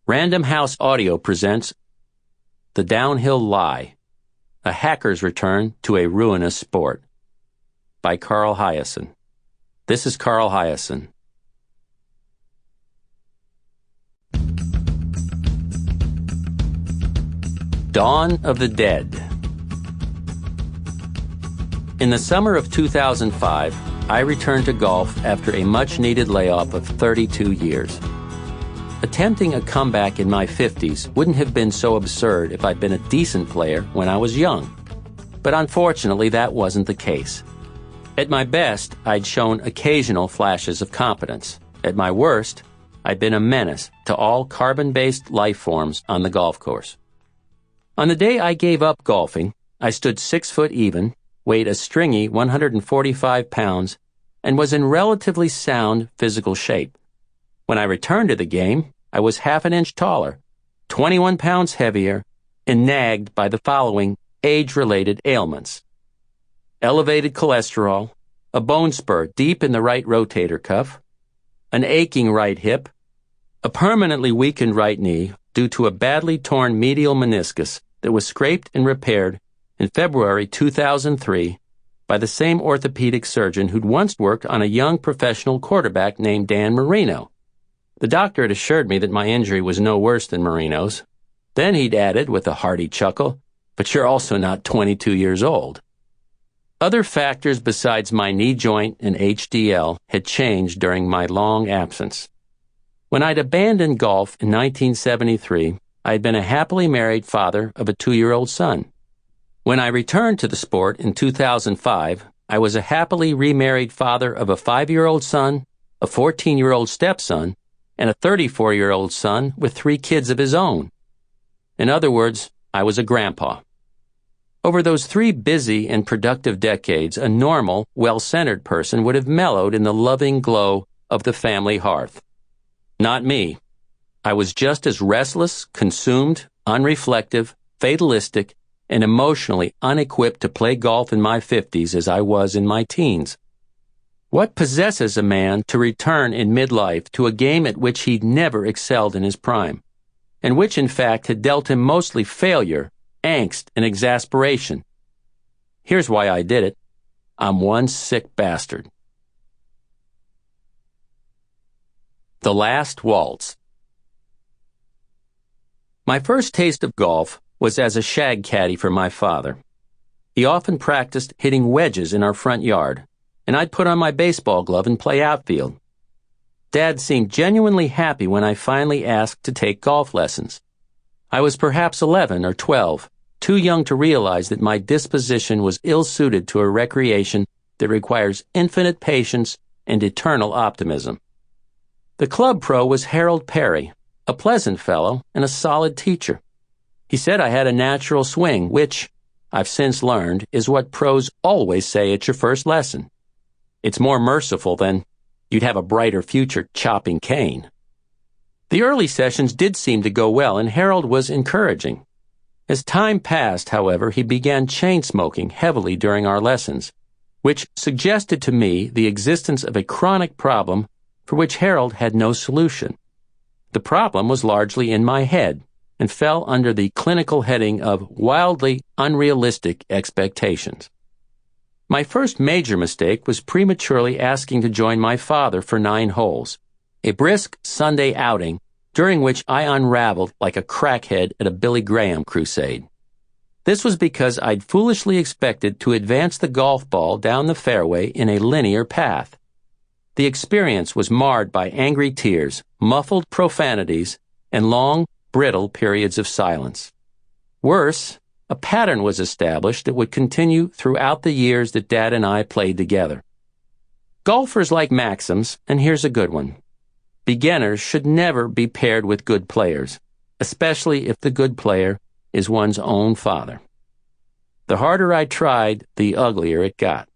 Random House Audio presents The Downhill Lie, A Hacker's Return to a Ruinous Sport by Carl Hiaasen. This is Carl Hiaasen. Dawn of the Dead. In the summer of 2005, I returned to golf after a much-needed layoff of 32 years. Attempting a comeback in my 50s wouldn't have been so absurd if I'd been a decent player when I was young. But unfortunately, that wasn't the case. At my best, I'd shown occasional flashes of competence. At my worst, I'd been a menace to all carbon-based life forms on the golf course. On the day I gave up golfing, I stood 6 foot even, weighed a stringy 145 pounds, and was in relatively sound physical shape. When I returned to the game, I was half an inch taller, 21 pounds heavier, and nagged by the following age-related ailments: elevated cholesterol, a bone spur deep in the right rotator cuff, an aching right hip, a permanently weakened right knee due to a badly torn medial meniscus that was scraped and repaired in February 2003 by the same orthopedic surgeon who'd once worked on a young professional quarterback named Dan Marino. The doctor had assured me that my injury was no worse than Marino's. Then he'd added, with a hearty chuckle, "But you're also not 22 years old." Other factors besides my knee joint and HDL had changed during my long absence. When I'd abandoned golf in 1973, I had been a happily married father of a 2-year-old son. When I returned to the sport in 2005, I was a happily remarried father of a 5-year-old son, a 14-year-old stepson, and a 34-year-old son with 3 kids of his own. In other words, I was a grandpa. Over those 3 busy and productive decades, a normal, well-centered person would have mellowed in the loving glow of the family hearth. Not me. I was just as restless, consumed, unreflective, fatalistic, and emotionally unequipped to play golf in my 50s as I was in my teens. What possesses a man to return in midlife to a game at which he'd never excelled in his prime, and which in fact had dealt him mostly failure, angst, and exasperation? Here's why I did it. I'm one sick bastard. The Last Waltz. My first taste of golf was as a shag caddy for my father. He often practiced hitting wedges in our front yard, and I'd put on my baseball glove and play outfield. Dad seemed genuinely happy when I finally asked to take golf lessons. I was perhaps 11 or 12, too young to realize that my disposition was ill-suited to a recreation that requires infinite patience and eternal optimism. The club pro was Harold Perry, a pleasant fellow and a solid teacher. He said I had a natural swing, which, I've since learned, is what pros always say at your first lesson. It's more merciful than you'd have a brighter future chopping cane. The early sessions did seem to go well, and Harold was encouraging. As time passed, however, he began chain-smoking heavily during our lessons, which suggested to me the existence of a chronic problem for which Harold had no solution. The problem was largely in my head and fell under the clinical heading of wildly unrealistic expectations. My first major mistake was prematurely asking to join my father for 9 holes, a brisk Sunday outing during which I unraveled like a crackhead at a Billy Graham crusade. This was because I'd foolishly expected to advance the golf ball down the fairway in a linear path. The experience was marred by angry tears, muffled profanities, and long, brittle periods of silence. Worse, a pattern was established that would continue throughout the years that Dad and I played together. Golfers like maxims, and here's a good one. Beginners should never be paired with good players, especially if the good player is one's own father. The harder I tried, the uglier it got.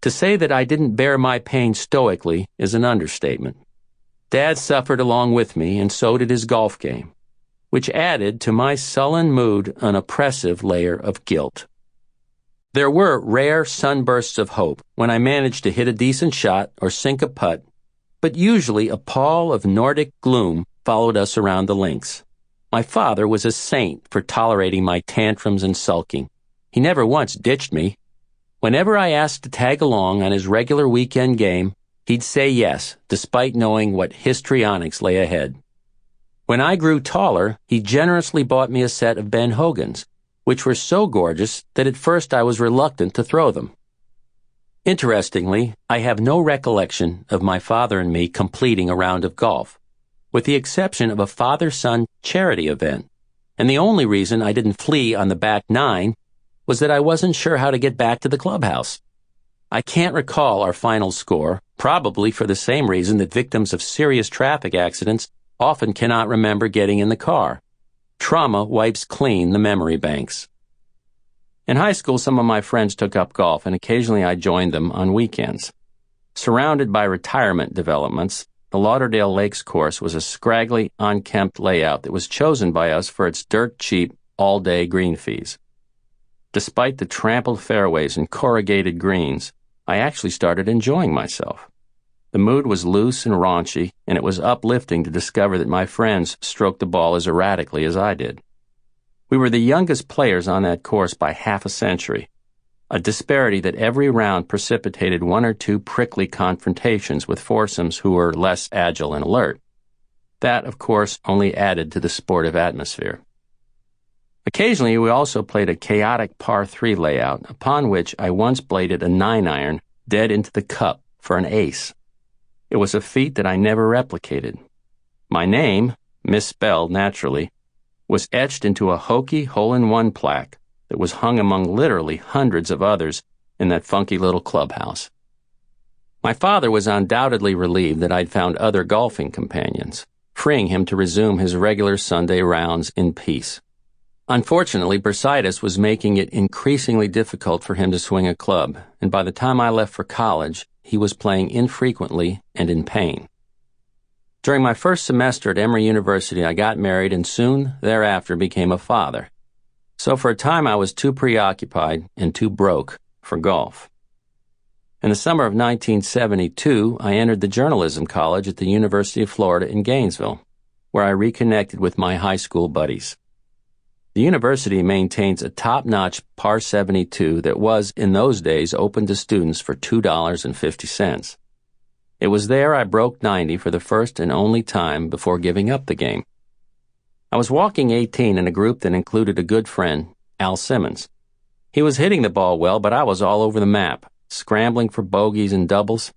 To say that I didn't bear my pain stoically is an understatement. Dad suffered along with me, and so did his golf game, which added to my sullen mood an oppressive layer of guilt. There were rare sunbursts of hope when I managed to hit a decent shot or sink a putt, but usually a pall of Nordic gloom followed us around the links. My father was a saint for tolerating my tantrums and sulking. He never once ditched me. Whenever I asked to tag along on his regular weekend game, he'd say yes, despite knowing what histrionics lay ahead. When I grew taller, he generously bought me a set of Ben Hogan's, which were so gorgeous that at first I was reluctant to throw them. Interestingly, I have no recollection of my father and me completing a round of golf, with the exception of a father-son charity event, and the only reason I didn't flee on the back nine was that I wasn't sure how to get back to the clubhouse. I can't recall our final score, probably for the same reason that victims of serious traffic accidents often cannot remember getting in the car. Trauma wipes clean the memory banks. In high school, some of my friends took up golf, and occasionally I joined them on weekends. Surrounded by retirement developments, the Lauderdale Lakes course was a scraggly, unkempt layout that was chosen by us for its dirt-cheap, all-day green fees. Despite the trampled fairways and corrugated greens, I actually started enjoying myself. The mood was loose and raunchy, and it was uplifting to discover that my friends stroked the ball as erratically as I did. We were the youngest players on that course by half a century, a disparity that every round precipitated one or two prickly confrontations with foursomes who were less agile and alert. That, of course, only added to the sportive atmosphere. Occasionally, we also played a chaotic par 3 layout, upon which I once bladed a 9-iron dead into the cup for an ace. It was a feat that I never replicated. My name, misspelled naturally, was etched into a hokey hole-in-one plaque that was hung among literally hundreds of others in that funky little clubhouse. My father was undoubtedly relieved that I'd found other golfing companions, freeing him to resume his regular Sunday rounds in peace. Unfortunately, bursitis was making it increasingly difficult for him to swing a club, and by the time I left for college, he was playing infrequently and in pain. During my first semester at Emory University, I got married and soon thereafter became a father. So for a time I was too preoccupied and too broke for golf. In the summer of 1972, I entered the journalism college at the University of Florida in Gainesville, where I reconnected with my high school buddies. The university maintains a top-notch par 72 that was, in those days, open to students for $2.50. It was there I broke 90 for the first and only time before giving up the game. I was walking 18 in a group that included a good friend, Al Simmons. He was hitting the ball well, but I was all over the map, scrambling for bogeys and doubles.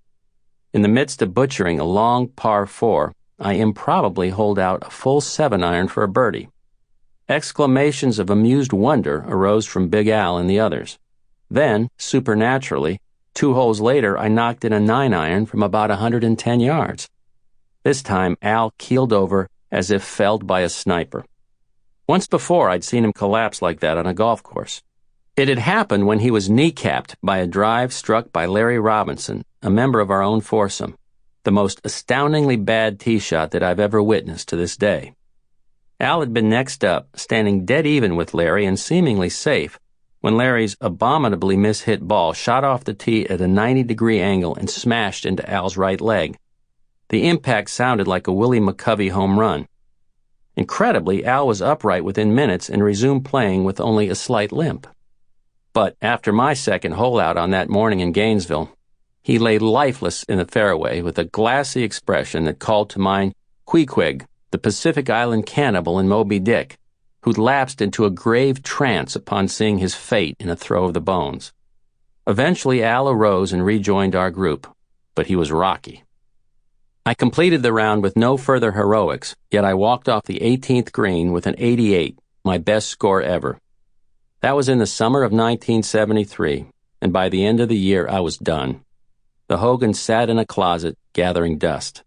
In the midst of butchering a long par 4, I improbably holed out a full 7-iron for a birdie. Exclamations of amused wonder arose from Big Al and the others. Then, supernaturally, 2 holes later, I knocked in a 9-iron from about 110 yards. This time, Al keeled over as if felled by a sniper. Once before, I'd seen him collapse like that on a golf course. It had happened when he was kneecapped by a drive struck by Larry Robinson, a member of our own foursome, the most astoundingly bad tee shot that I've ever witnessed to this day. Al had been next up, standing dead even with Larry and seemingly safe, when Larry's abominably mishit ball shot off the tee at a 90-degree angle and smashed into Al's right leg. The impact sounded like a Willie McCovey home run. Incredibly, Al was upright within minutes and resumed playing with only a slight limp. But after my second hole-out on that morning in Gainesville, he lay lifeless in the fairway with a glassy expression that called to mind Queequeg, the Pacific Island cannibal in Moby Dick, who'd lapsed into a grave trance upon seeing his fate in a throw of the bones. Eventually, Al arose and rejoined our group, but he was rocky. I completed the round with no further heroics, yet I walked off the 18th green with an 88, my best score ever. That was in the summer of 1973, and by the end of the year I was done. The Hogan sat in a closet, gathering dust.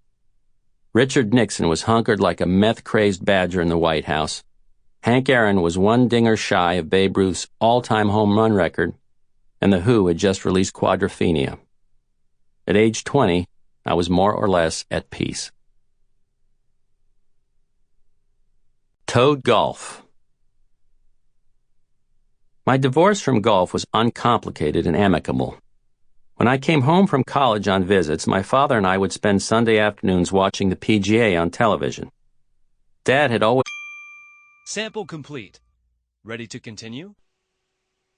Richard Nixon was hunkered like a meth-crazed badger in the White House. Hank Aaron was one dinger shy of Babe Ruth's all-time home run record, and The Who had just released Quadrophenia. At age 20, I was more or less at peace. Toad golf. My divorce from golf was uncomplicated and amicable. When I came home from college on visits, my father and I would spend Sunday afternoons watching the PGA on television. Dad had always... Sample complete. Ready to continue?